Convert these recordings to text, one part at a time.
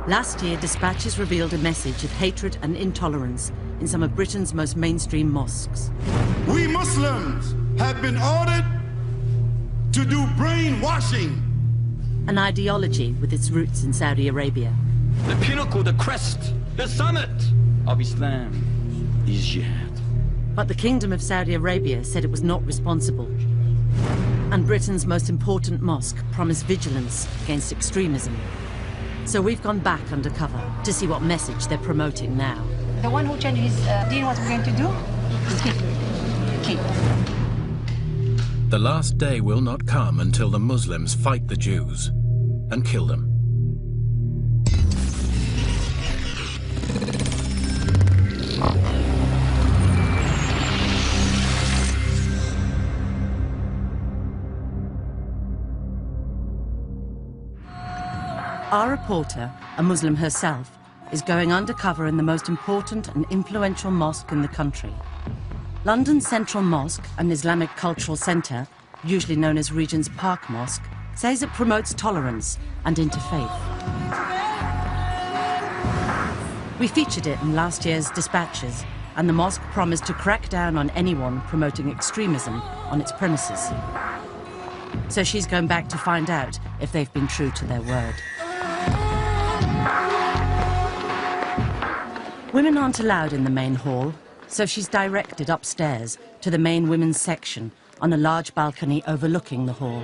Last year, dispatches revealed a message of hatred and intolerance in some of Britain's most mainstream mosques. We Muslims have been ordered to do brainwashing. An ideology with its roots in Saudi Arabia. The pinnacle, the crest, the summit of Islam is jihad. But the Kingdom of Saudi Arabia said it was not responsible. And Britain's most important mosque promised vigilance against extremism. So we've gone back undercover to see what message they're promoting now. The one who changed his deen, what we're going to do? Keep. The last day will not come until the Muslims fight the Jews and kill them. Our reporter, a Muslim herself, is going undercover in the most important and influential mosque in the country. London's Central Mosque, an Islamic cultural centre, usually known as Regent's Park Mosque, says it promotes tolerance and interfaith. We featured it in last year's dispatches, and the mosque promised to crack down on anyone promoting extremism on its premises. So she's going back to find out if they've been true to their word. Women aren't allowed in the main hall, so she's directed upstairs to the main women's section on a large balcony overlooking the hall.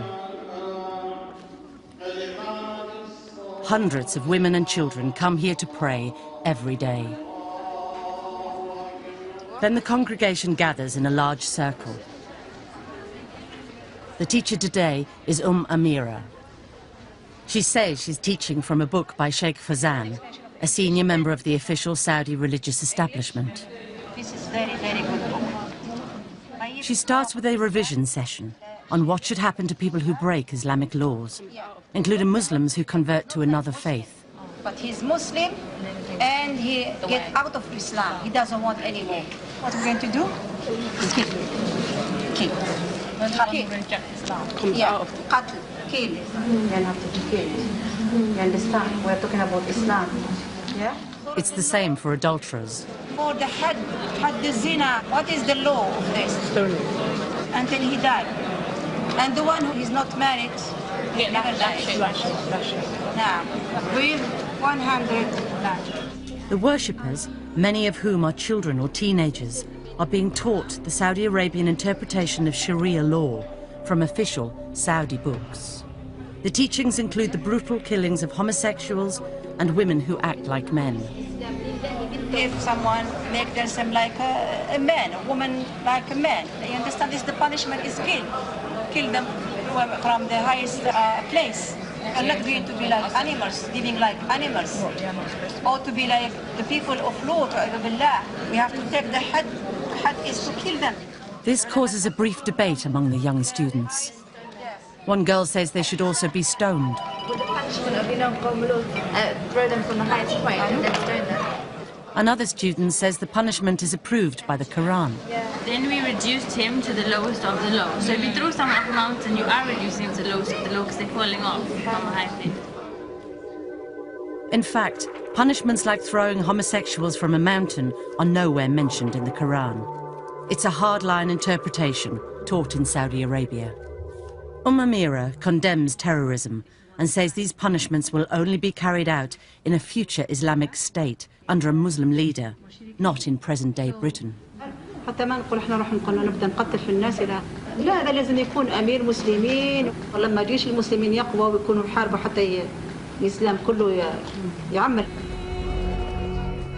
Hundreds of women and children come here to pray every day. Then the congregation gathers in a large circle. The teacher today is Amira. She says she's teaching from a book by Sheikh Fazan, a senior member of the official Saudi religious establishment. This is very, very good book. She starts with a revision session on what should happen to people who break Islamic laws, including Muslims who convert to another faith. But he's Muslim and he get out of Islam. He doesn't want any more. What we're going to do? Keep. When someone rejects Islam, comes out. Qatl, kill. You have to kill. You understand? We're talking about Islam. Yeah? It's the same for adulterers. For the had the zina, what is the law of this? Stoning. Until he died. And the one who is not married, he never dies. Now, with 100 lashes. The worshippers, many of whom are children or teenagers, are being taught the Saudi Arabian interpretation of Sharia law from official Saudi books. The teachings include the brutal killings of homosexuals and women who act like men. If someone makes themselves like a man, a woman like a man, you understand this, the punishment is kill. Kill them from the highest place. And not going to be like animals, living like animals. Or to be like the people of Lut, we have to take the had is to kill them. This causes a brief debate among the young students. One girl says they should also be stoned. With the punishment of, throw them from the highest point and then stone them. Another student says the punishment is approved by the Quran. Then we reduced him to the lowest of the low. So if you throw someone up a mountain, you are reducing him to the lowest of the low because they're falling off from a high place. In fact, punishments like throwing homosexuals from a mountain are nowhere mentioned in the Quran. It's a hardline interpretation taught in Saudi Arabia. Amira condemns terrorism and says these punishments will only be carried out in a future Islamic state under a Muslim leader, not in present-day Britain. حتى ما نقول احنا راح نبدا نقتل في الناس لا هذا لازم يكون امير مسلمين ولما جيش المسلمين يقوى ويكونوا يحاربوا حتى الاسلام كله يعمل.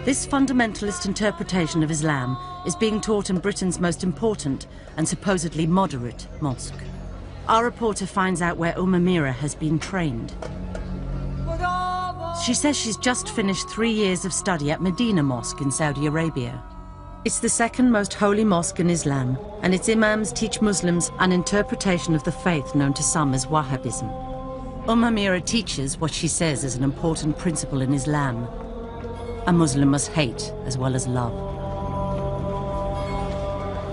This fundamentalist interpretation of Islam is being taught in Britain's most important and supposedly moderate mosque. Our reporter finds out where Amira has been trained. She says she's just finished 3 years of study at Medina Mosque in Saudi Arabia. It's the second most holy mosque in Islam, and its imams teach Muslims an interpretation of the faith known to some as Wahhabism. Amira teaches what she says is an important principle in Islam. A Muslim must hate as well as love.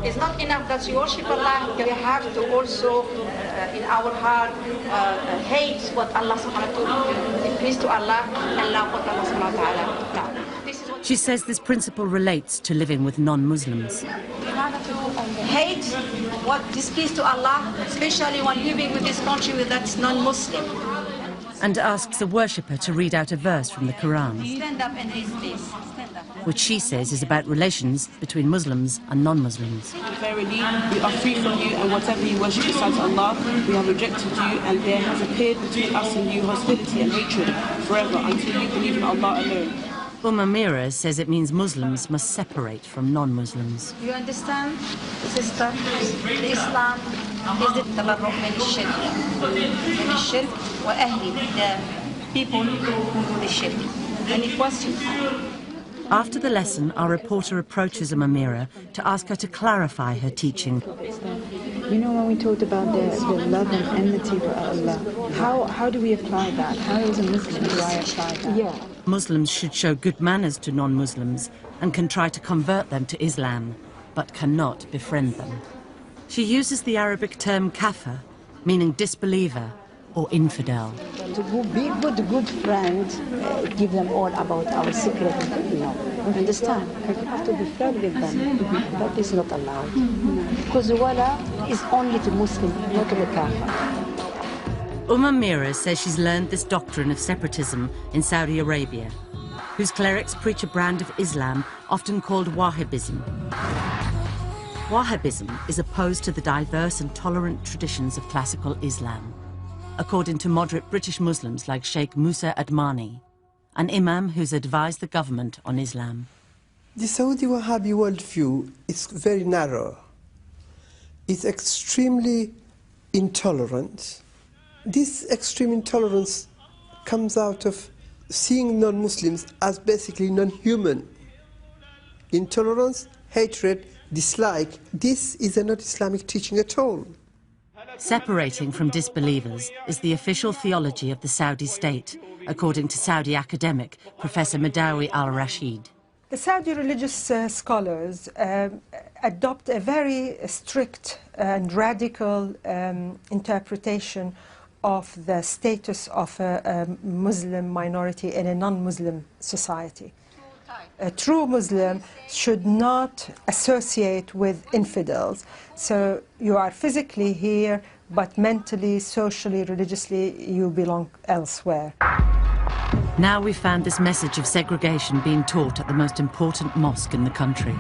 It's not enough that you worship Allah, we have to also, in our heart, hate what Allah subhanahu wa ta'ala please to Allah and la qut Allah subhanahu wa ta'ala. This is what She says this principle relates to living with non-Muslims. hate what displeases to Allah, especially when living with this country with that's non-Muslim. And asks a worshipper to read out a verse from the Quran, Stand up and read, please. Stand up. which she says is about relations between Muslims and non-Muslims. Verily, we are free from you, and whatever you worship besides Allah, we have rejected you, and there has appeared between us and you hostility and hatred forever until you believe in Allah alone. Amira says it means Muslims must separate from non-Muslims. You understand, sister? The Islam is التبرؤ من الشرك. من الشرك وأهله, the people who do the shirk. Any questions? After the lesson, our reporter approaches Amira to ask her to clarify her teaching. You know, when we talked about the love and enmity for Allah, how do we apply that? How as a Muslim do I apply that? Yeah. Muslims should show good manners to non-Muslims and can try to convert them to Islam, but cannot befriend them. She uses the Arabic term kafir, meaning disbeliever or infidel. To be good friend, give them all about our secret, you know. Understand? You have to be friend with them. That is not allowed. Because the wala is only to Muslim, not to the kafir. Amira says she's learned this doctrine of separatism in Saudi Arabia, whose clerics preach a brand of Islam often called Wahhabism. Wahhabism is opposed to the diverse and tolerant traditions of classical Islam, according to moderate British Muslims like Sheikh Musa Admani, an imam who's advised the government on Islam. The Saudi Wahhabi worldview is very narrow. It's extremely intolerant. This extreme intolerance comes out of seeing non-Muslims as basically non-human. Intolerance, hatred, dislike, this is not Islamic teaching at all. Separating from disbelievers is the official theology of the Saudi state, according to Saudi academic Professor Madawi al-Rashid. The Saudi religious scholars adopt a very strict and radical interpretation of the status of a Muslim minority in a non-Muslim society. A true Muslim should not associate with infidels. So you are physically here, but mentally, socially, religiously, you belong elsewhere. Now we've found this message of segregation being taught at the most important mosque in the country.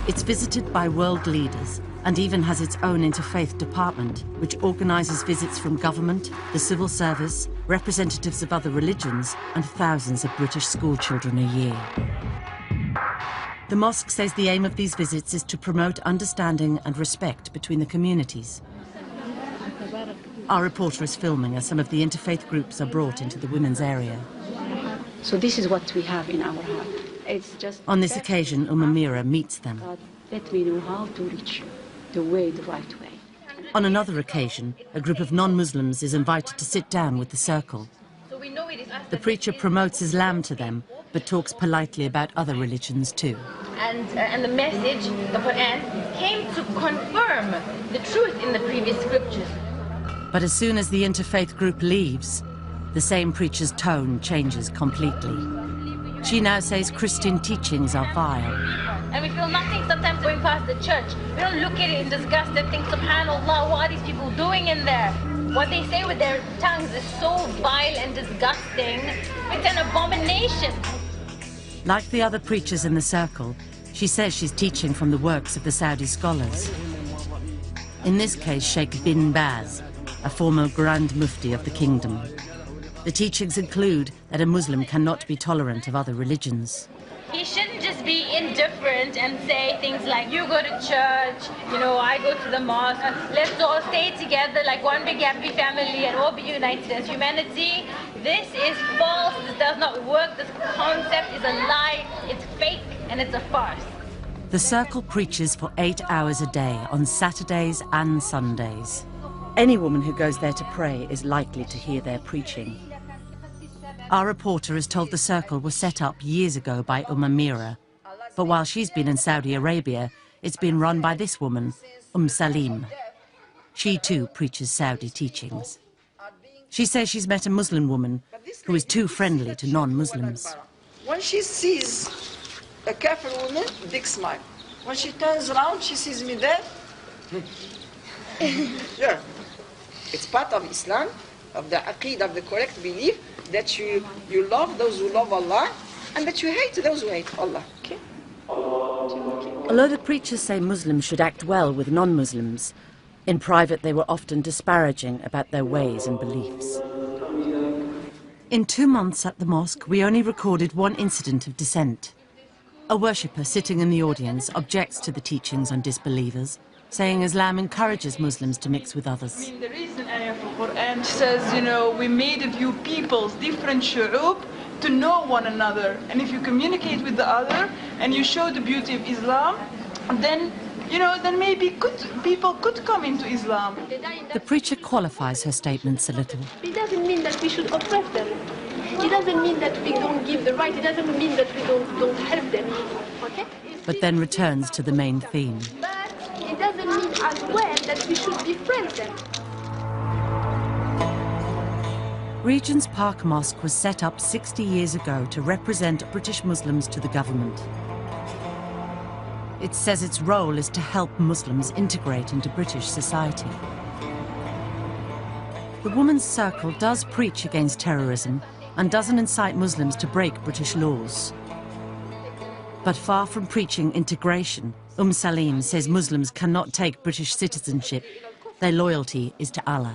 It's visited by world leaders and even has its own interfaith department, which organises visits from government, the civil service, representatives of other religions, and thousands of British schoolchildren a year. The mosque says the aim of these visits is to promote understanding and respect between the communities. Our reporter is filming as some of the interfaith groups are brought into the women's area. So this is what we have in our heart. It's just on this occasion, Amira meets them. God, let me know how to reach you, the right way. On another occasion, a group of non-Muslims is invited to sit down with the circle. The preacher promotes Islam to them, but talks politely about other religions too. And the message, the Quran, came to confirm the truth in the previous scriptures. But as soon as the interfaith group leaves, the same preacher's tone changes completely. She now says Christian teachings are vile. And we feel nothing sometimes going past the church. We don't look at it in disgust and think, subhanAllah, what are these people doing in there? What they say with their tongues is so vile and disgusting. It's an abomination. Like the other preachers in the circle, she says she's teaching from the works of the Saudi scholars. In this case, Sheikh bin Baz, a former Grand Mufti of the kingdom. The teachings include that a Muslim cannot be tolerant of other religions. He shouldn't just be indifferent and say things like, you go to church, you know, I go to the mosque, let's all stay together like one big happy family and all be united as humanity. This is false, this does not work, this concept is a lie, it's fake, and it's a farce. The circle preaches for 8 hours a day on Saturdays and Sundays. Any woman who goes there to pray is likely to hear their preaching. Our reporter is told the circle was set up years ago by Amira, but while she's been in Saudi Arabia, it's been run by this woman, Salim. She too preaches Saudi teachings. She says she's met a Muslim woman who is too friendly to non-Muslims. When she sees a kafir woman, big smile. When she turns around, she sees me there. Yeah. It's part of Islam, of the aqeedah, of the correct belief, that you love those who love Allah, and that you hate those who hate Allah. Okay? Although the preachers say Muslims should act well with non-Muslims, in private they were often disparaging about their ways and beliefs. In 2 months at the mosque, we only recorded one incident of dissent. A worshipper sitting in the audience objects to the teachings on disbelievers, saying Islam encourages Muslims to mix with others. There is an ayah of the Quran which says, you know, we made of you peoples, different shu'ub, to know one another. And if you communicate with the other and you show the beauty of Islam, then, you know, then maybe people could come into Islam. The preacher qualifies her statements a little. It doesn't mean that we should oppress them. It doesn't mean that we don't give the right. It doesn't mean that we don't help them. Okay? But then returns to the main theme. But it doesn't mean as well that we should befriend them. Regent's Park Mosque was set up 60 years ago to represent British Muslims to the government. It says its role is to help Muslims integrate into British society. The Women's Circle does preach against terrorism and doesn't incite Muslims to break British laws. But far from preaching integration, Salim says Muslims cannot take British citizenship. Their loyalty is to Allah.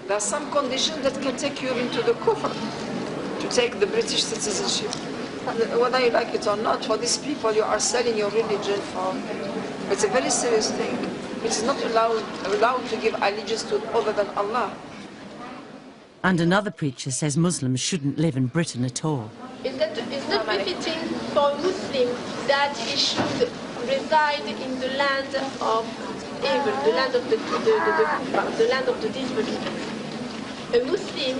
There are some conditions that can take you into the kufr, to take the British citizenship. Whether you like it or not, for these people you are selling your religion for. It's a very serious thing. It's not allowed to give allegiance to other than Allah. And another preacher says Muslims shouldn't live in Britain at all. It's not befitting for a Muslim that he should reside in the land of evil, the land of the land of the disbelievers. A Muslim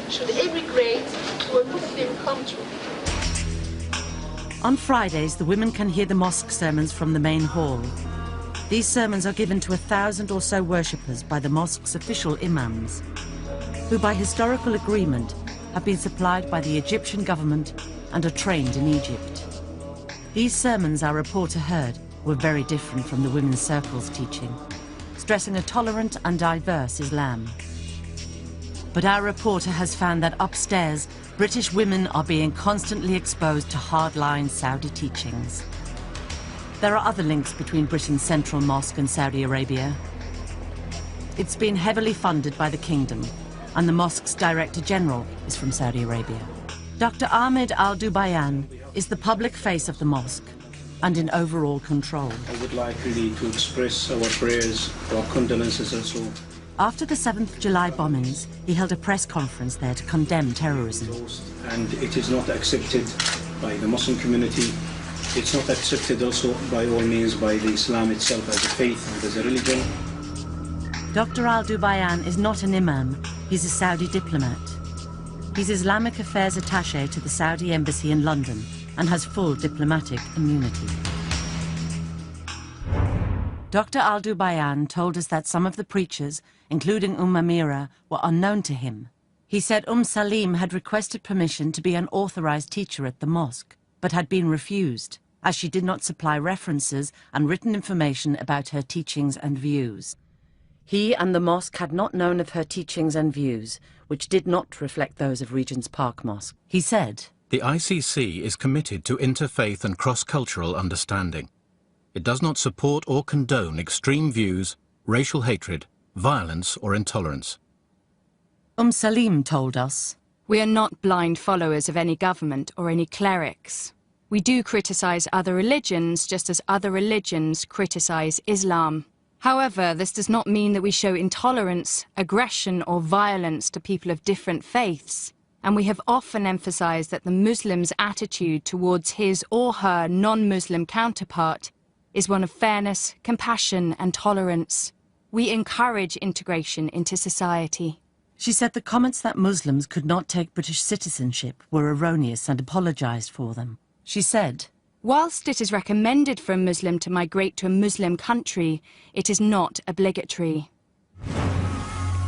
should emigrate to a Muslim country. On Fridays, the women can hear the mosque sermons from the main hall. These sermons are given to 1,000 or so worshippers by the mosque's official imams, who by historical agreement have been supplied by the Egyptian government and are trained in Egypt. These sermons, our reporter heard, were very different from the Women's Circle's teaching, stressing a tolerant and diverse Islam. But our reporter has found that upstairs, British women are being constantly exposed to hardline Saudi teachings. There are other links between Britain's Central Mosque and Saudi Arabia. It's been heavily funded by the kingdom, and the mosque's Director General is from Saudi Arabia. Dr. Ahmed Al-Dubayan is the public face of the mosque and in overall control. I would like really to express our prayers, our condolences also. After the 7th July bombings, he held a press conference there to condemn terrorism. And it is not accepted by the Muslim community. It's not accepted also by all means by the Islam itself as a faith and as a religion. Dr. Al-Dubayan is not an imam, he's a Saudi diplomat. He's Islamic Affairs Attaché to the Saudi Embassy in London and has full diplomatic immunity. Dr. Al-Dubayan told us that some of the preachers, including Amira, were unknown to him. He said Salim had requested permission to be an authorized teacher at the mosque, but had been refused, as she did not supply references and written information about her teachings and views. He and the mosque had not known of her teachings and views, which did not reflect those of Regent's Park Mosque. He said, "The ICC is committed to interfaith and cross-cultural understanding. It does not support or condone extreme views, racial hatred, violence or intolerance." Salim told us, "We are not blind followers of any government or any clerics. We do criticize other religions just as other religions criticize Islam. However, this does not mean that we show intolerance, aggression or violence to people of different faiths. And we have often emphasized that the Muslim's attitude towards his or her non-Muslim counterpart is one of fairness, compassion and tolerance. We encourage integration into society." She said the comments that Muslims could not take British citizenship were erroneous and apologized for them. She said, "Whilst it is recommended for a Muslim to migrate to a Muslim country, it is not obligatory."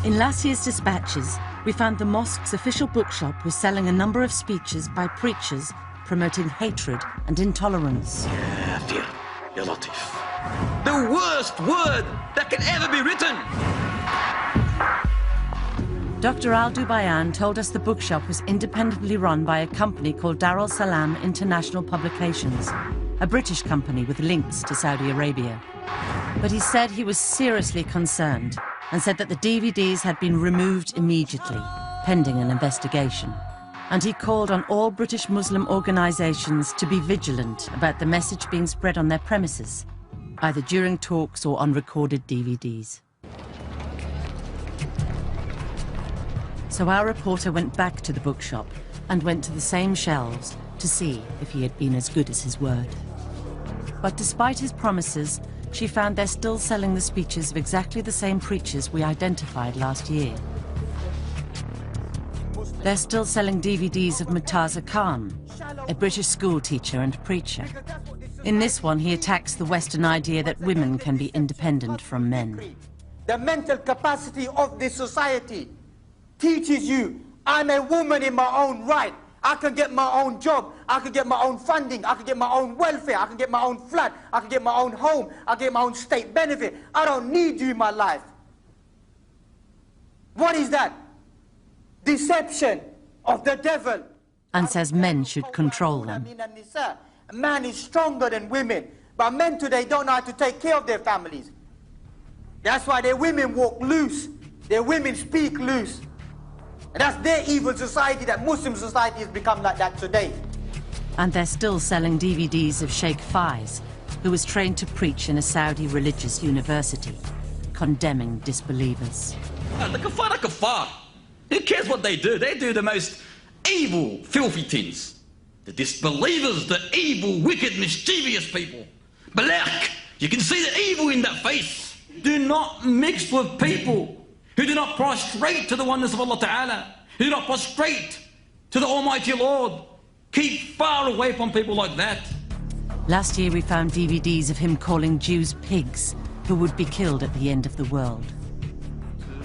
In last year's dispatches, we found the mosque's official bookshop was selling a number of speeches by preachers promoting hatred and intolerance. كافر يا لطيف. The worst word that can ever be written. Dr. Al-Dubayan told us the bookshop was independently run by a company called Dar al Salam International Publications, a British company with links to Saudi Arabia. But he said he was seriously concerned and said that the DVDs had been removed immediately, pending an investigation. And he called on all British Muslim organisations to be vigilant about the message being spread on their premises, either during talks or on recorded DVDs. So our reporter went back to the bookshop and went to the same shelves to see if he had been as good as his word. But despite his promises, she found they're still selling the speeches of exactly the same preachers we identified last year. They're still selling DVDs of Murtaza Khan, a British school teacher and preacher. In this one, he attacks the Western idea that women can be independent from men. The mental capacity of this society teaches you, I'm a woman in my own right. I can get my own job, I can get my own funding, I can get my own welfare, I can get my own flat, I can get my own home, I can get my own state benefit. I don't need you in my life. What is that? Deception of the devil. And says men should control them. A man is stronger than women, but men today don't know how to take care of their families. That's why their women walk loose, their women speak loose. And that's their evil society, that Muslim society has become like that today. And they're still selling DVDs of Sheikh Faiz, who was trained to preach in a Saudi religious university, condemning disbelievers. The kafar are kafar. Who cares what they do? They do the most evil, filthy things. The disbelievers, the evil, wicked, mischievous people. Balak, you can see the evil in that face. Do not mix with people who do not prostrate to the oneness of Allah Ta'ala, who do not prostrate to the Almighty Lord. Keep far away from people like that. Last year we found DVDs of him calling Jews pigs who would be killed at the end of the world.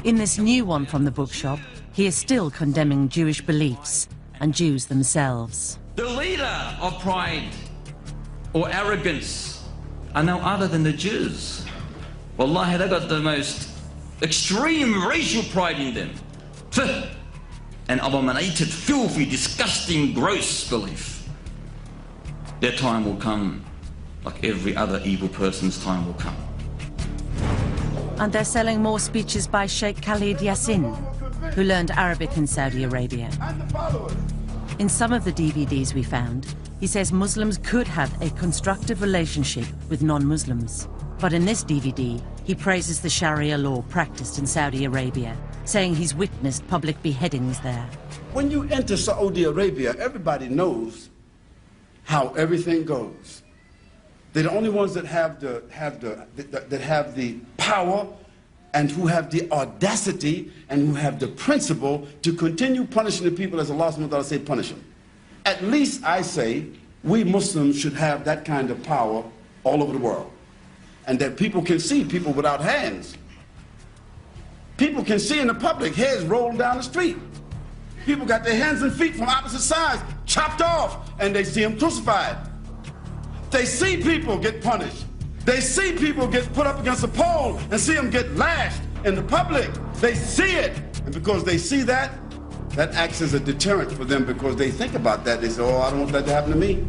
In this new one from the bookshop, he is still condemning Jewish beliefs and Jews themselves. The leader of pride or arrogance are no other than the Jews. Wallahi, they got the most extreme racial pride in them. An abominated, filthy, disgusting, gross belief. Their time will come, like every other evil person's time will come. And they're selling more speeches by Sheikh Khalid Yassin, who learned Arabic in Saudi Arabia. In some of the DVDs we found, he says Muslims could have a constructive relationship with non-Muslims. But in this DVD, he praises the Sharia law practiced in Saudi Arabia, saying he's witnessed public beheadings there. When you enter Saudi Arabia, everybody knows how everything goes. They're the only ones that have the power and who have the audacity and who have the principle to continue punishing the people as Allah subhanahu wa ta'ala say punish them. At least I say we Muslims should have that kind of power all over the world. And that people can see people without hands. People can see in the public heads rolled down the street. People got their hands and feet from opposite sides chopped off and they see them crucified. They see people get punished. They see people get put up against a pole and see them get lashed in the public. They see it. And because they see that, that acts as a deterrent for them because they think about that. They say, oh, I don't want that to happen to me.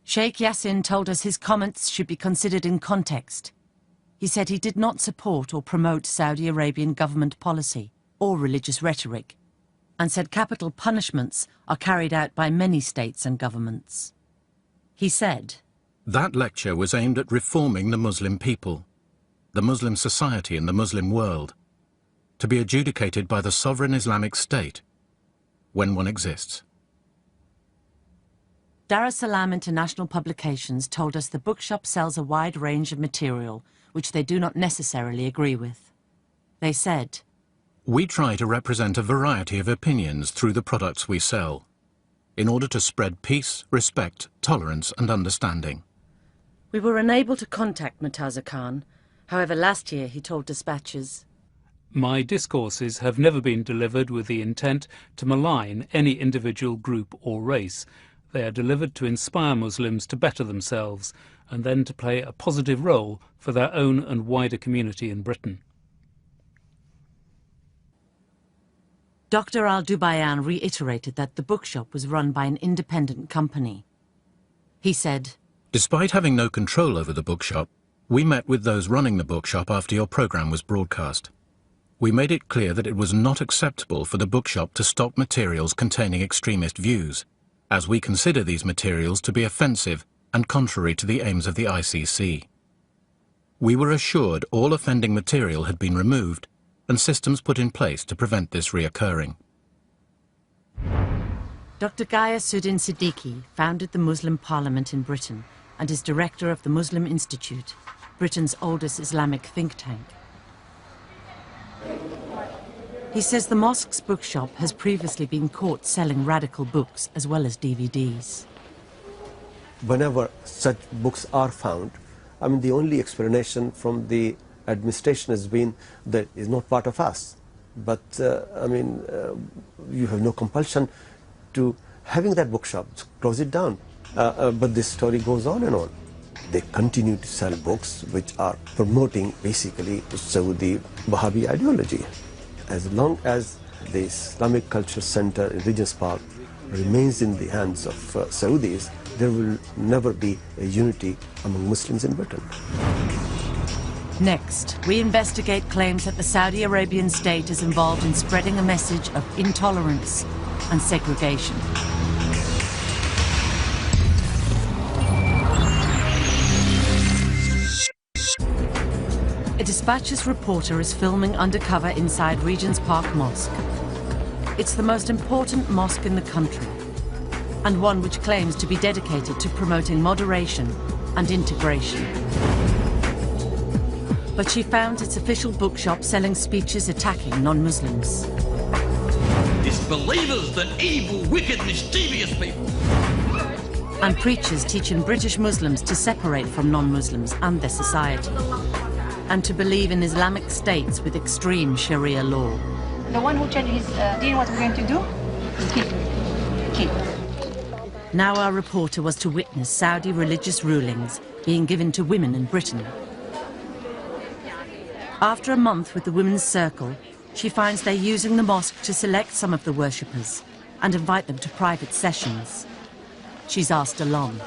Sheikh Yassin told us his comments should be considered in context. He said he did not support or promote Saudi Arabian government policy or religious rhetoric, and said capital punishments are carried out by many states and governments. He said, that lecture was aimed at reforming the Muslim people, the Muslim society and the Muslim world, to be adjudicated by the sovereign Islamic State, when one exists. Dar es Salaam International Publications told us the bookshop sells a wide range of material which they do not necessarily agree with. They said, we try to represent a variety of opinions through the products we sell, in order to spread peace, respect, tolerance and understanding. We were unable to contact Murtaza Khan. However, last year he told dispatchers, My discourses have never been delivered with the intent to malign any individual group or race. They are delivered to inspire Muslims to better themselves and then to play a positive role for their own and wider community in Britain. Dr. Al-Dubayan reiterated that the bookshop was run by an independent company. He said, "Despite having no control over the bookshop, we met with those running the bookshop after your program was broadcast. We made it clear that it was not acceptable for the bookshop to stock materials containing extremist views, as we consider these materials to be offensive and contrary to the aims of the ICC. We were assured all offending material had been removed and systems put in place to prevent this reoccurring." Dr. Ghayasuddin Siddiqui founded the Muslim Parliament in Britain and is director of the Muslim Institute, Britain's oldest Islamic think tank. He says the mosque's bookshop has previously been caught selling radical books as well as DVDs. Whenever such books are found, I mean, the only explanation from the administration has been that it's not part of us. But, you have no compulsion to having that bookshop, close it down. But this story goes on and on. They continue to sell books which are promoting basically Saudi Wahhabi ideology. As long as the Islamic Culture Center in Regent's Park remains in the hands of Saudis, there will never be a unity among Muslims in Britain. Next, we investigate claims that the Saudi Arabian state is involved in spreading a message of intolerance and segregation. A Dispatches reporter is filming undercover inside Regent's Park Mosque. It's the most important mosque in the country, and one which claims to be dedicated to promoting moderation and integration. But she found its official bookshop selling speeches attacking non-Muslims. Disbelievers, the evil, wicked, mischievous people. And preachers teaching British Muslims to separate from non-Muslims and their society, and to believe in Islamic states with extreme Sharia law. The one who changed his deen, what we're going to do? Kill. Now our reporter was to witness Saudi religious rulings being given to women in Britain. After a month with the Women's Circle, she finds they're using the mosque to select some of the worshippers and invite them to private sessions. She's asked along.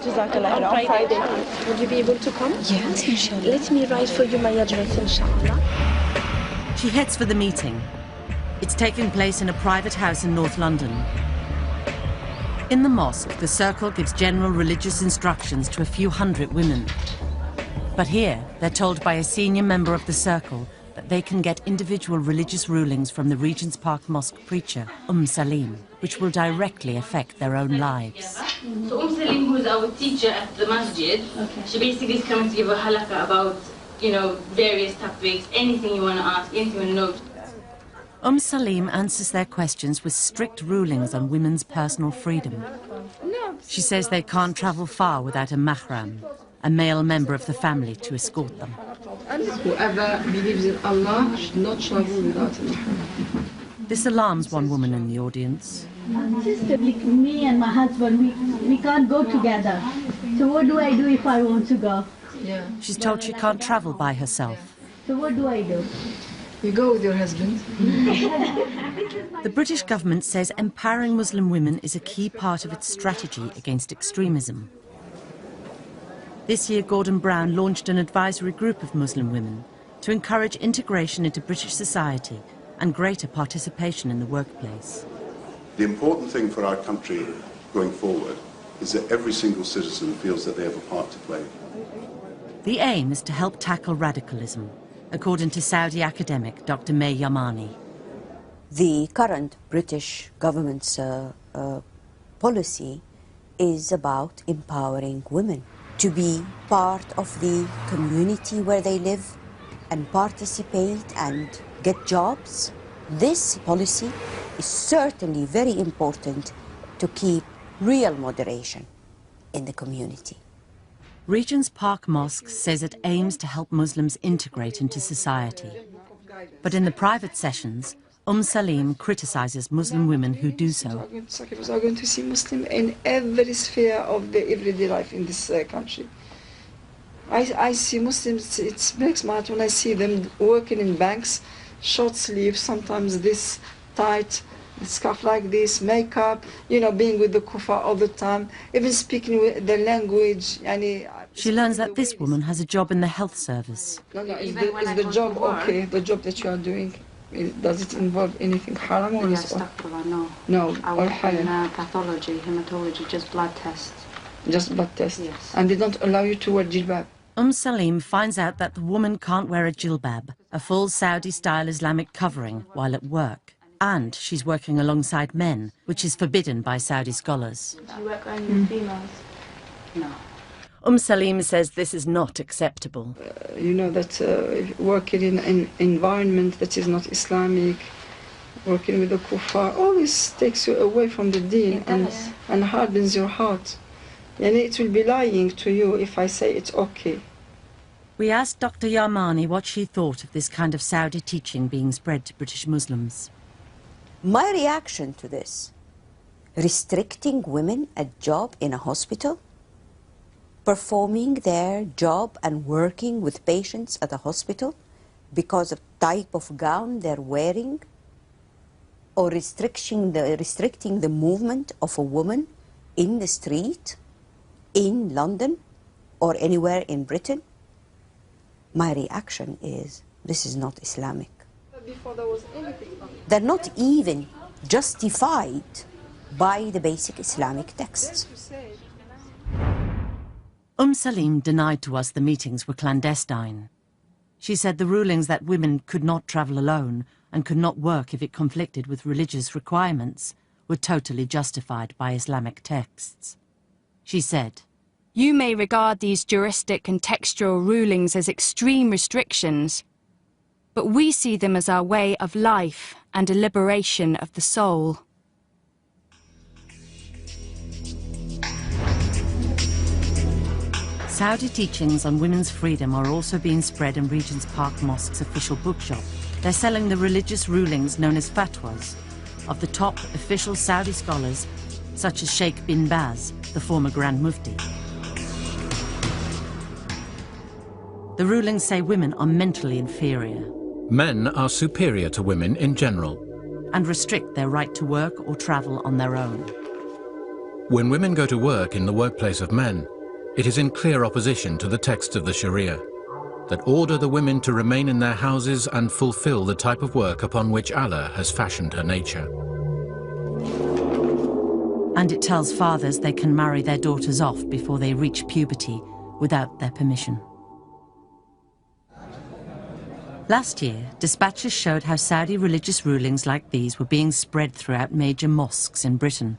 On Friday. Would you be able to come? Yes, inshallah. Let me write for you my address, inshallah. She heads for the meeting. It's taking place in a private house in North London. In the mosque, the circle gives general religious instructions to a few hundred women. But here, they're told by a senior member of the circle that they can get individual religious rulings from the Regent's Park Mosque preacher, Salim, which will directly affect their own lives. So Salim, who's our teacher at the masjid, she basically is coming to give a halakha about, various topics, anything you want to ask, anything you want to know. Salim answers their questions with strict rulings on women's personal freedom. She says they can't travel far without a mahram, a male member of the family to escort them. Whoever believes in Allah should not travel without a mahram. This alarms one woman in the audience. Sister, me and my husband, we can't go together. So what do I do if I want to go? Yeah. She's told she can't travel by herself. So what do I do? You go with your husband. The British government says empowering Muslim women is a key part of its strategy against extremism. This year, Gordon Brown launched an advisory group of Muslim women to encourage integration into British society and greater participation in the workplace. The important thing for our country going forward is that every single citizen feels that they have a part to play. The aim is to help tackle radicalism, according to Saudi academic Dr. May Yamani. The current British government's policy is about empowering women to be part of the community where they live and participate and get jobs. This policy is certainly very important to keep real moderation in the community. Regent's Park Mosque says it aims to help Muslims integrate into society But in the private sessions, Salim criticizes Muslim women who do so. We are going to see Muslims in every sphere of the everyday life in this country. I see Muslims, it breaks my heart when I see them working in banks, short sleeves, sometimes this tight, scarf like this, makeup, you know, being with the kufa all the time, even speaking with the language. She learns that this woman has a job in the health service. No, is the job okay? The job that you are doing, does it involve anything haram or is no. No, I or work in halal? pathology, hematology, just blood tests. Just blood tests? Yes. And they don't allow you to wear jilbab? Salim finds out that the woman can't wear a jilbab, a full Saudi-style Islamic covering, while at work. And she's working alongside men, which is forbidden by Saudi scholars. Do you work only with females? No. Salim says this is not acceptable. You know that working in an environment that is not Islamic, working with the kuffar, always takes you away from the deen and hardens your heart. And it will be lying to you if I say it's okay. We asked Dr. Yarmani what she thought of this kind of Saudi teaching being spread to British Muslims. My reaction to this, restricting women a job in a hospital, performing their job and working with patients at a hospital because of type of gown they're wearing, or restricting the movement of a woman in the street, in London, or anywhere in Britain, my reaction is, this is not Islamic. Before there was anything. They're not even justified by the basic Islamic texts. Salim denied to us the meetings were clandestine. She said the rulings that women could not travel alone and could not work if it conflicted with religious requirements were totally justified by Islamic texts. She said, "You may regard these juristic and textual rulings as extreme restrictions, but we see them as our way of life and a liberation of the soul." Saudi teachings on women's freedom are also being spread in Regent's Park Mosque's official bookshop. They're selling the religious rulings known as fatwas of the top official Saudi scholars, such as Sheikh bin Baz, the former Grand Mufti. The rulings say women are mentally inferior. Men are superior to women in general. And restrict their right to work or travel on their own. When women go to work in the workplace of men, it is in clear opposition to the texts of the Sharia that order the women to remain in their houses and fulfill the type of work upon which Allah has fashioned her nature. And it tells fathers they can marry their daughters off before they reach puberty without their permission. Last year, dispatches showed how Saudi religious rulings like these were being spread throughout major mosques in Britain.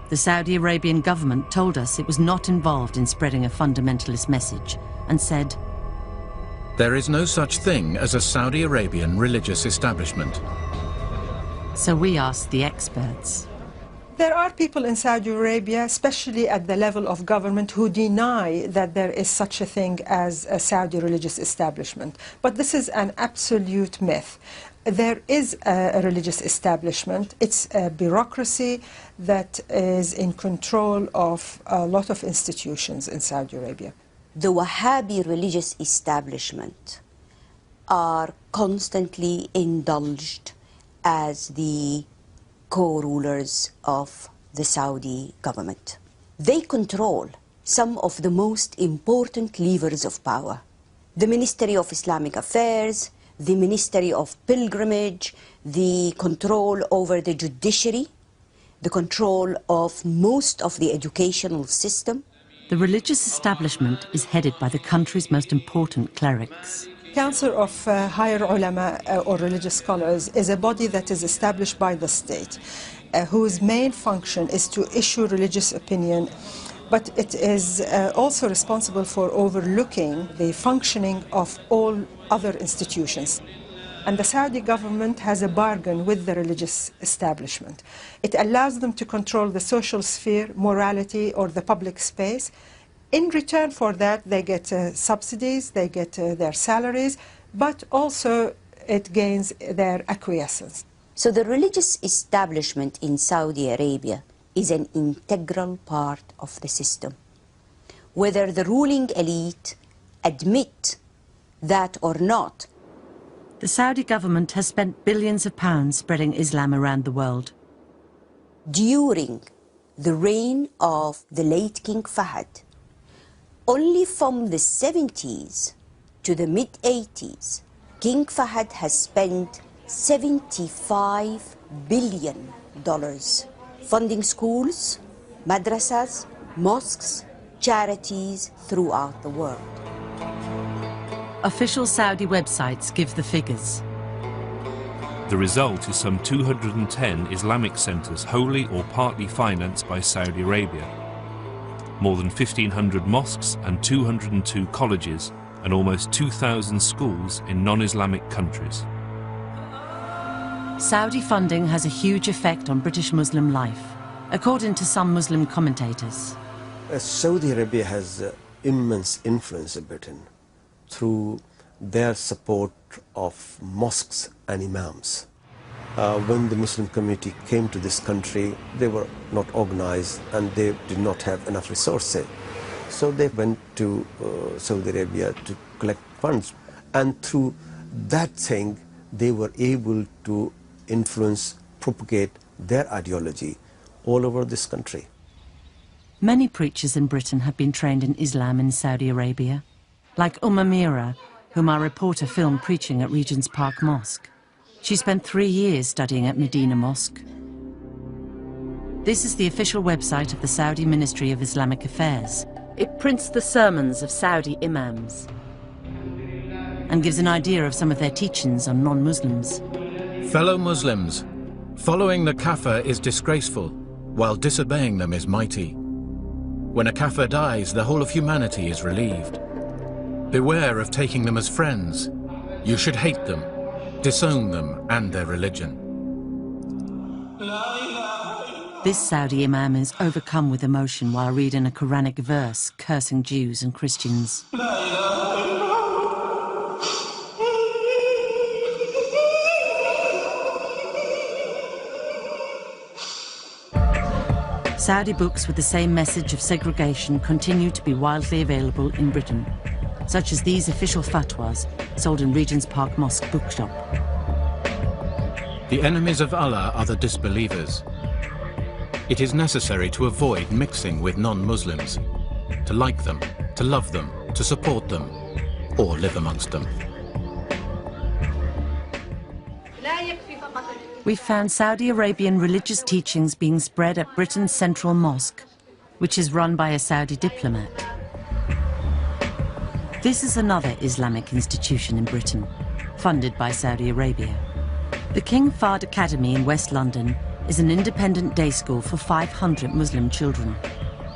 The Saudi Arabian government told us it was not involved in spreading a fundamentalist message and said, "There is no such thing as a Saudi Arabian religious establishment." So we asked the experts. There are people in Saudi Arabia, especially at the level of government, who deny that there is such a thing as a Saudi religious establishment. But this is an absolute myth. There is a religious establishment. It's a bureaucracy that is in control of a lot of institutions in Saudi Arabia. The Wahhabi religious establishment are constantly indulged as the co-rulers of the Saudi government. They control some of the most important levers of power. The Ministry of Islamic Affairs, the Ministry of Pilgrimage, the control over the judiciary, the control of most of the educational system. The religious establishment is headed by the country's most important clerics. Council of Higher Ulama or religious scholars is a body that is established by the state, whose main function is to issue religious opinion, but it is also responsible for overlooking the functioning of all other institutions. And the Saudi government has a bargain with the religious establishment. It allows them to control the social sphere, morality, or the public space. In return for that, they get subsidies, they get their salaries, but also it gains their acquiescence. So the religious establishment in Saudi Arabia is an integral part of the system. Whether the ruling elite admit that or not. The Saudi government has spent billions of pounds spreading Islam around the world. During the reign of the late King Fahd, only from the 70s to the mid-80s, King Fahd has spent $75 billion funding schools, madrasas, mosques, charities throughout the world. Official Saudi websites give the figures. The result is some 210 Islamic centres wholly or partly financed by Saudi Arabia, more than 1,500 mosques and 202 colleges, and almost 2,000 schools in non-Islamic countries. Saudi funding has a huge effect on British Muslim life, according to some Muslim commentators. Saudi Arabia has immense influence in Britain through their support of mosques and imams. When the Muslim community came to this country, they were not organized and they did not have enough resources. So they went to Saudi Arabia to collect funds, and through that thing they were able to influence, propagate their ideology all over this country. Many preachers in Britain have been trained in Islam in Saudi Arabia, like Amira, whom our reporter filmed preaching at Regent's Park Mosque. She spent 3 years studying at Medina Mosque. This is the official website of the Saudi Ministry of Islamic Affairs. It prints the sermons of Saudi imams and gives an idea of some of their teachings on non-Muslims. Fellow Muslims, following the kafir is disgraceful, while disobeying them is mighty. When a kafir dies, the whole of humanity is relieved. Beware of taking them as friends. You should hate them, disown them and their religion. This Saudi imam is overcome with emotion while reading a Quranic verse cursing Jews and Christians. Saudi books with the same message of segregation continue to be widely available in Britain, such as these official fatwas sold in Regent's Park Mosque bookshop. The enemies of Allah are the disbelievers. It is necessary to avoid mixing with non-Muslims, to like them, to love them, to support them, or live amongst them. We found Saudi Arabian religious teachings being spread at Britain's Central Mosque, which is run by a Saudi diplomat. This is another Islamic institution in Britain, funded by Saudi Arabia. The King Fahd Academy in West London is an independent day school for 500 Muslim children,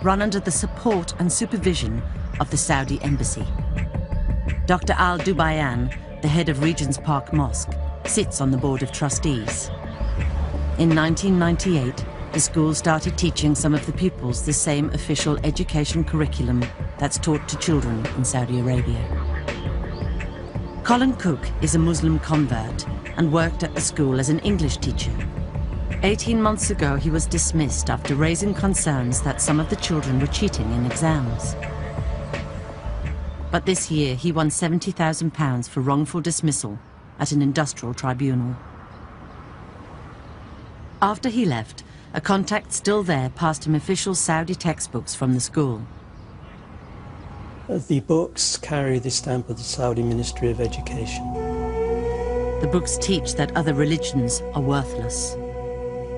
run under the support and supervision of the Saudi Embassy. Dr. Al Dubayan, the head of Regent's Park Mosque, sits on the board of trustees. In 1998, the school started teaching some of the pupils the same official education curriculum that's taught to children in Saudi Arabia. Colin Cook is a Muslim convert and worked at the school as an English teacher. 18 months ago, he was dismissed after raising concerns that some of the children were cheating in exams. But this year, he won £70,000 for wrongful dismissal at an industrial tribunal. After he left, a contact still there passed him official Saudi textbooks from the school. The books carry the stamp of the Saudi Ministry of Education. The books teach that other religions are worthless.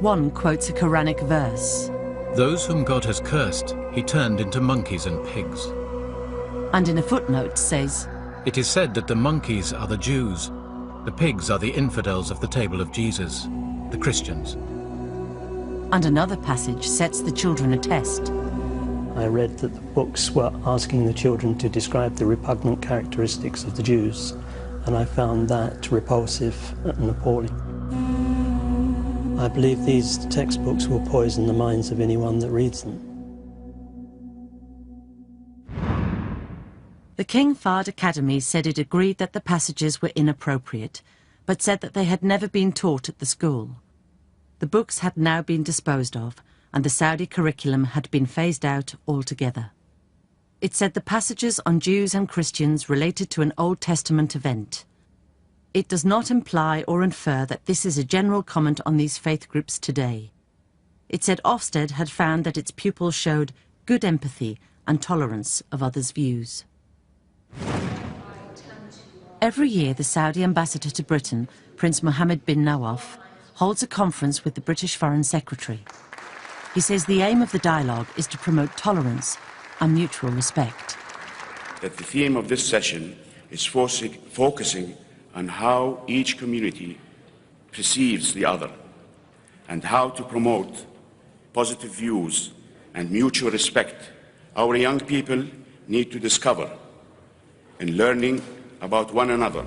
One quotes a Quranic verse. Those whom God has cursed, he turned into monkeys and pigs. And in a footnote says, it is said that the monkeys are the Jews, the pigs are the infidels of the table of Jesus, the Christians. And another passage sets the children a test. I read that the books were asking the children to describe the repugnant characteristics of the Jews, and I found that repulsive and appalling. I believe these textbooks will poison the minds of anyone that reads them. The King Fahd Academy said it agreed that the passages were inappropriate, but said that they had never been taught at the school. The books had now been disposed of, and the Saudi curriculum had been phased out altogether. It said the passages on Jews and Christians related to an Old Testament event. It does not imply or infer that this is a general comment on these faith groups today. It said Ofsted had found that its pupils showed good empathy and tolerance of others' views. Every year, the Saudi ambassador to Britain, Prince Mohammed bin Nawaf, holds a conference with the British Foreign Secretary. He says the aim of the dialogue is to promote tolerance and mutual respect. That the theme of this session is focusing on how each community perceives the other and how to promote positive views and mutual respect our young people need to discover in learning about one another.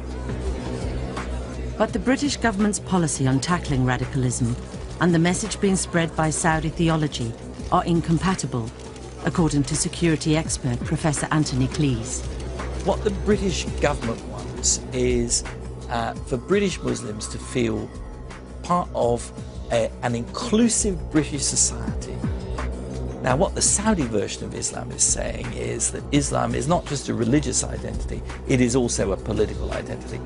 But the British government's policy on tackling radicalism and the message being spread by Saudi theology are incompatible, according to security expert Professor Anthony Cleese. What the British government wants is for British Muslims to feel part of an inclusive British society. Now, what the Saudi version of Islam is saying is that Islam is not just a religious identity, it is also a political identity.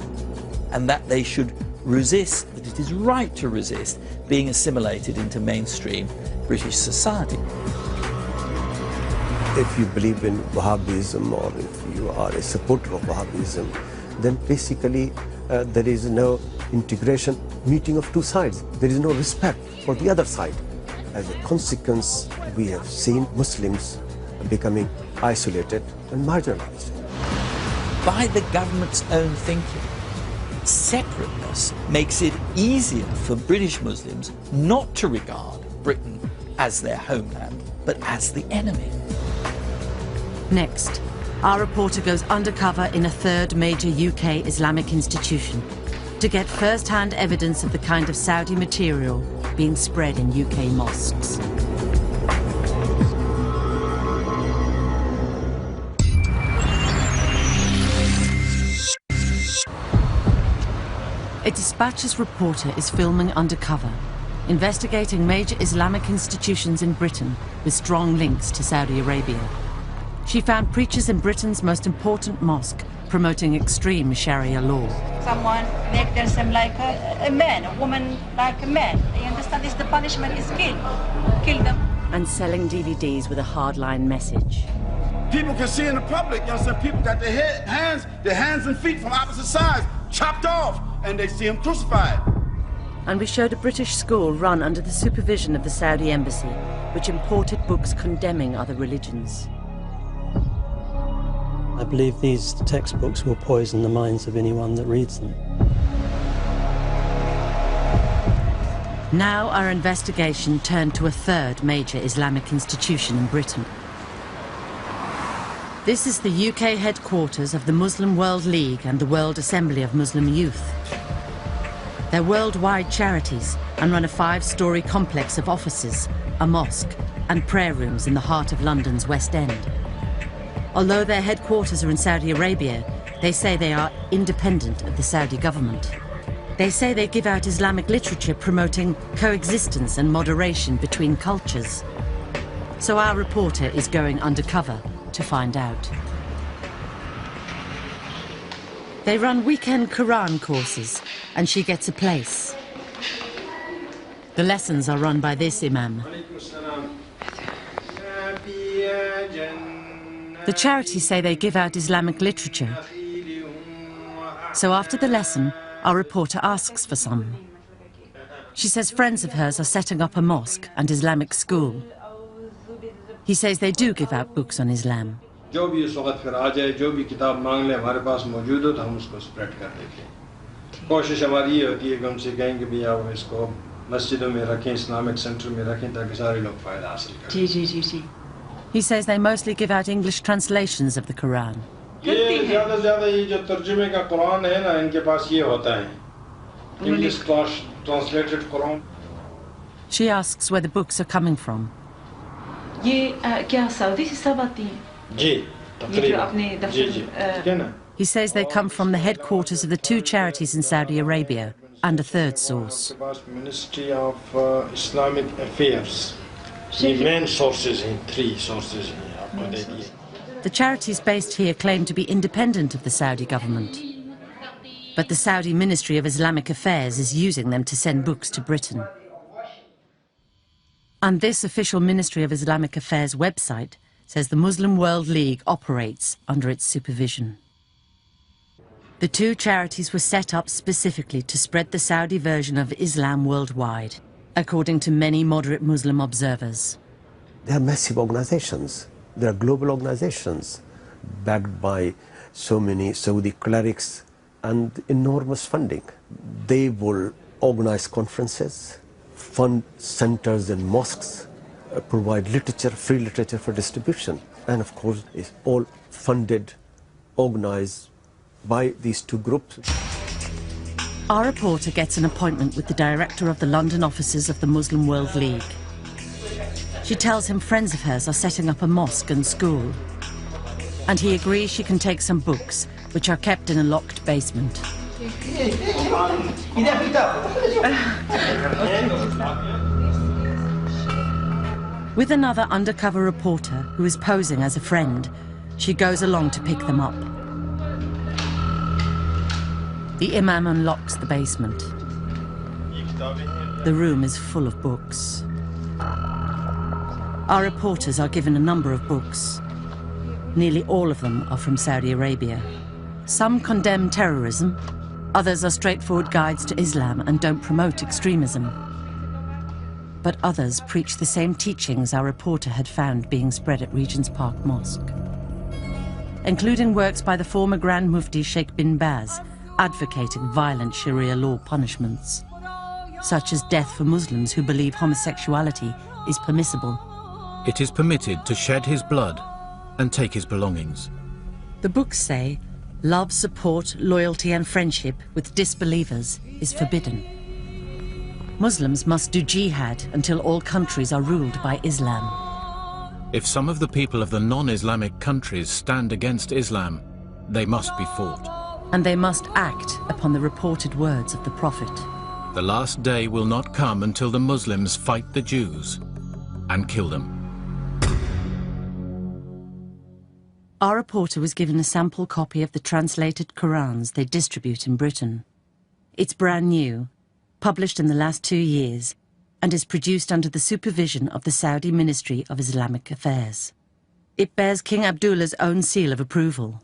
And that they should resist, that it is right to resist being assimilated into mainstream British society. If you believe in Wahhabism or if you are a supporter of Wahhabism, then basically there is no integration, meeting of two sides. There is no respect for the other side. As a consequence, we have seen Muslims becoming isolated and marginalized. By the government's own thinking, separateness makes it easier for British Muslims not to regard Britain as their homeland, but as the enemy. Next, our reporter goes undercover in a third major UK Islamic institution to get first-hand evidence of the kind of Saudi material being spread in UK mosques. A Dispatches reporter is filming undercover, investigating major Islamic institutions in Britain with strong links to Saudi Arabia. She found preachers in Britain's most important mosque promoting extreme Sharia law. Someone make themselves like a man, a woman like a man. You understand? This the punishment is kill them. And selling DVDs with a hardline message. People can see in the public, you understand, people got their hands and feet from opposite sides chopped off, and they see them crucified. And we showed a British school run under the supervision of the Saudi embassy, which imported books condemning other religions. I believe these textbooks will poison the minds of anyone that reads them. Now our investigation turned to a third major Islamic institution in Britain. This is the UK headquarters of the Muslim World League and the World Assembly of Muslim Youth. They're worldwide charities and run a 5-storey complex of offices, a mosque, and prayer rooms in the heart of London's West End. Although their headquarters are in Saudi Arabia, they say they are independent of the Saudi government. They say they give out Islamic literature promoting coexistence and moderation between cultures. So our reporter is going undercover to find out. They run weekend Quran courses, and she gets a place. The lessons are run by this imam. The charities say they give out Islamic literature. So after the lesson, our reporter asks for some. She says friends of hers are setting up a mosque and Islamic school. He says they do give out books on Islam. He says they mostly give out English translations of the Quran. English translated Quran. She asks where the books are coming from. ये क्या Saudi से सब आती हैं? जी, He says they come from the headquarters of the two charities in Saudi Arabia and a third source. Ministry of Islamic Affairs. The main sources in three sources. The charities based here claim to be independent of the Saudi government. But the Saudi Ministry of Islamic Affairs is using them to send books to Britain. And this official Ministry of Islamic Affairs website says the Muslim World League operates under its supervision. The two charities were set up specifically to spread the Saudi version of Islam worldwide, according to many moderate Muslim observers. They are massive organizations. They are global organizations backed by so many Saudi clerics and enormous funding. They will organize conferences, fund centers and mosques, provide literature, free literature for distribution. And of course, it's all funded, organized by these two groups. Our reporter gets an appointment with the director of the London offices of the Muslim World League. She tells him friends of hers are setting up a mosque and school. And he agrees she can take some books, which are kept in a locked basement. With another undercover reporter who is posing as a friend, she goes along to pick them up. The imam unlocks the basement. The room is full of books. Our reporters are given a number of books. Nearly all of them are from Saudi Arabia. Some condemn terrorism, others are straightforward guides to Islam and don't promote extremism. But others preach the same teachings our reporter had found being spread at Regent's Park Mosque, including works by the former Grand Mufti Sheikh bin Baz, advocating violent Sharia law punishments, such as death for Muslims who believe homosexuality is permissible. It is permitted to shed his blood and take his belongings. The books say love, support, loyalty and friendship with disbelievers is forbidden. Muslims must do jihad until all countries are ruled by Islam. If some of the people of the non-Islamic countries stand against Islam, they must be fought. And they must act upon the reported words of the Prophet. The last day will not come until the Muslims fight the Jews and kill them. Our reporter was given a sample copy of the translated Qurans they distribute in Britain. It's brand new, published in the last 2 years, and is produced under the supervision of the Saudi Ministry of Islamic Affairs. It bears King Abdullah's own seal of approval.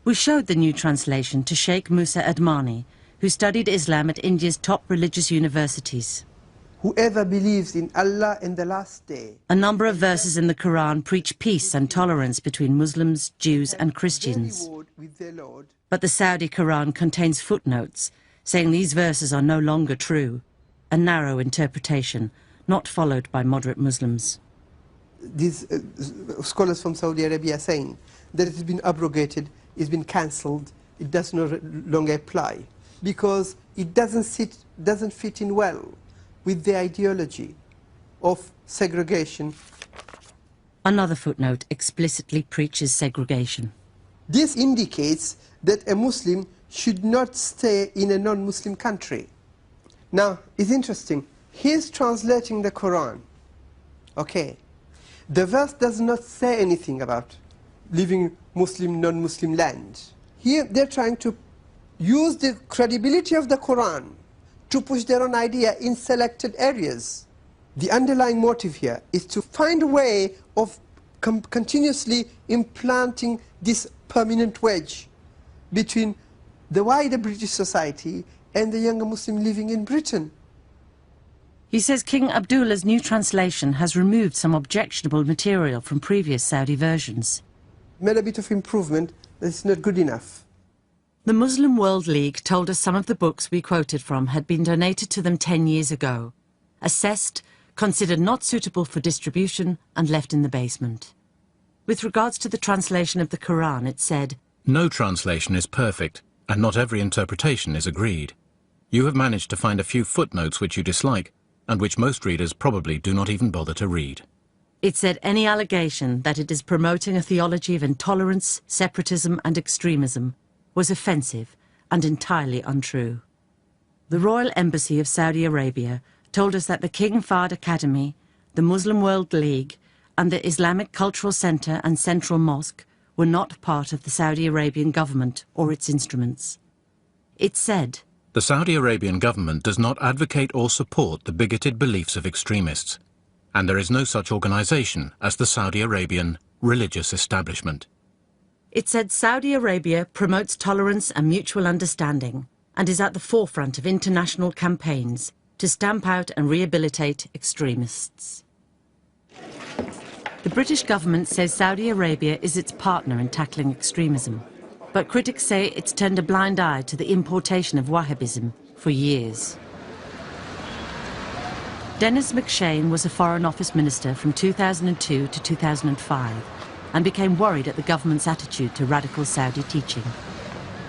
We showed the new translation to Sheikh Musa Admani, who studied Islam at India's top religious universities. Whoever believes in Allah and the last day. A number of verses in the Quran preach peace and tolerance between Muslims, Jews and Christians. But the Saudi Quran contains footnotes saying these verses are no longer true, a narrow interpretation not followed by moderate Muslims. These scholars from Saudi Arabia are saying that it has been abrogated, it's been cancelled, it does no longer apply, because it doesn't fit in well with the ideology of segregation. Another footnote explicitly preaches segregation. This indicates that a Muslim should not stay in a non-Muslim country. Now, it's interesting. He's translating the Quran. Okay. The verse does not say anything about living Muslim, non-Muslim land. Here, they're trying to use the credibility of the Quran to push their own idea in selected areas. The underlying motive here is to find a way of continuously implanting this permanent wedge between the wider British society and the younger Muslim living in Britain. He says King Abdullah's new translation has removed some objectionable material from previous Saudi versions. Made a bit of improvement, but it's not good enough. The Muslim World League told us some of the books we quoted from had been donated to them 10 years ago, assessed, considered not suitable for distribution, and left in the basement. With regards to the translation of the Quran, it said, "No translation is perfect, and not every interpretation is agreed. You have managed to find a few footnotes which you dislike, and which most readers probably do not even bother to read." It said any allegation that it is promoting a theology of intolerance, separatism and extremism was offensive and entirely untrue. The Royal Embassy of Saudi Arabia told us that the King Fahd Academy, the Muslim World League and the Islamic Cultural Centre and Central Mosque were not part of the Saudi Arabian government or its instruments. It said, "The Saudi Arabian government does not advocate or support the bigoted beliefs of extremists, and there is no such organisation as the Saudi Arabian religious establishment." It said Saudi Arabia promotes tolerance and mutual understanding and is at the forefront of international campaigns to stamp out and rehabilitate extremists. The British government says Saudi Arabia is its partner in tackling extremism, but critics say it's turned a blind eye to the importation of Wahhabism for years. Dennis McShane was a Foreign Office Minister from 2002 to 2005 and became worried at the government's attitude to radical Saudi teaching.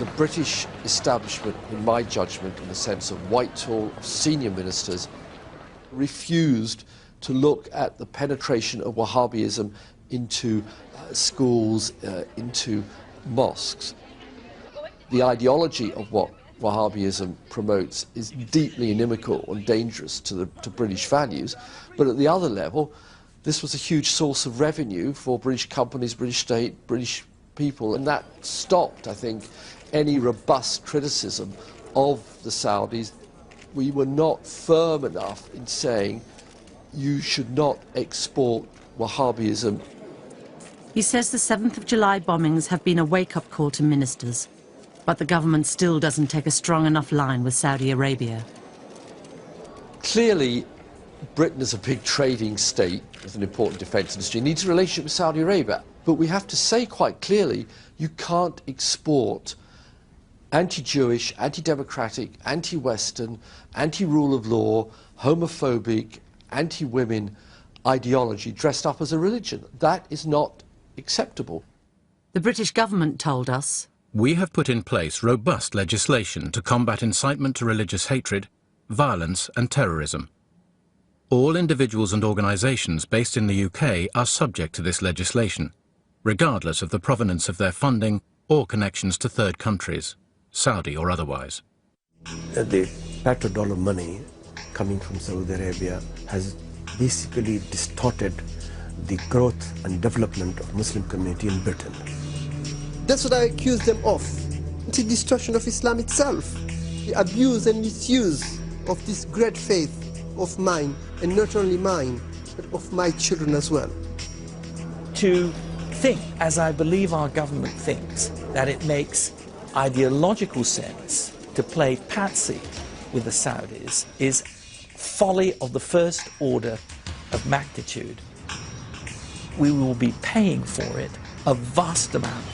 The British establishment, in my judgment, in the sense of Whitehall, senior ministers, refused to look at the penetration of Wahhabism into schools, into mosques. The ideology of what Wahhabism promotes is deeply inimical and dangerous to British values, but at the other level, this was a huge source of revenue for British companies, British state, British people, and that stopped, I think, any robust criticism of the Saudis. We were not firm enough in saying you should not export Wahhabism. He says the 7th of July bombings have been a wake-up call to ministers, but the government still doesn't take a strong enough line with Saudi Arabia. Clearly, Britain is a big trading state with an important defence industry, needs a relationship with Saudi Arabia, but we have to say quite clearly you can't export anti-Jewish, anti-democratic, anti-Western, anti-rule of law, homophobic, anti-women ideology dressed up as a religion. That is not acceptable. The British government told us, "We have put in place robust legislation to combat incitement to religious hatred, violence and terrorism. All individuals and organisations based in the UK are subject to this legislation, regardless of the provenance of their funding or connections to third countries, Saudi or otherwise." The petrodollar money coming from Saudi Arabia has basically distorted the growth and development of Muslim community in Britain. That's what I accuse them of. It's a distortion of Islam itself. The abuse and misuse of this great faith of mine, and not only mine, but of my children as well. To think, as I believe our government thinks, that it makes ideological sense to play patsy with the Saudis is folly of the first order of magnitude. We will be paying for it a vast amount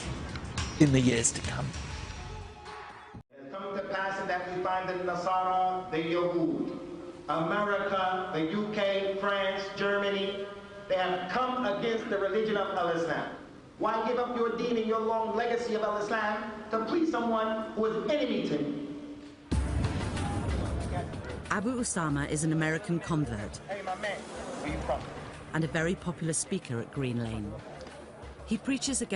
in the years to come. It comes to pass that we find the Nasara, the Yahud, America, the UK, France, Germany, they have come against the religion of Al-Islam. Why give up your deen and your long legacy of Al-Islam to please someone who is enemy to me? Abu Usama is an American convert and a very popular speaker at Green Lane. He preaches against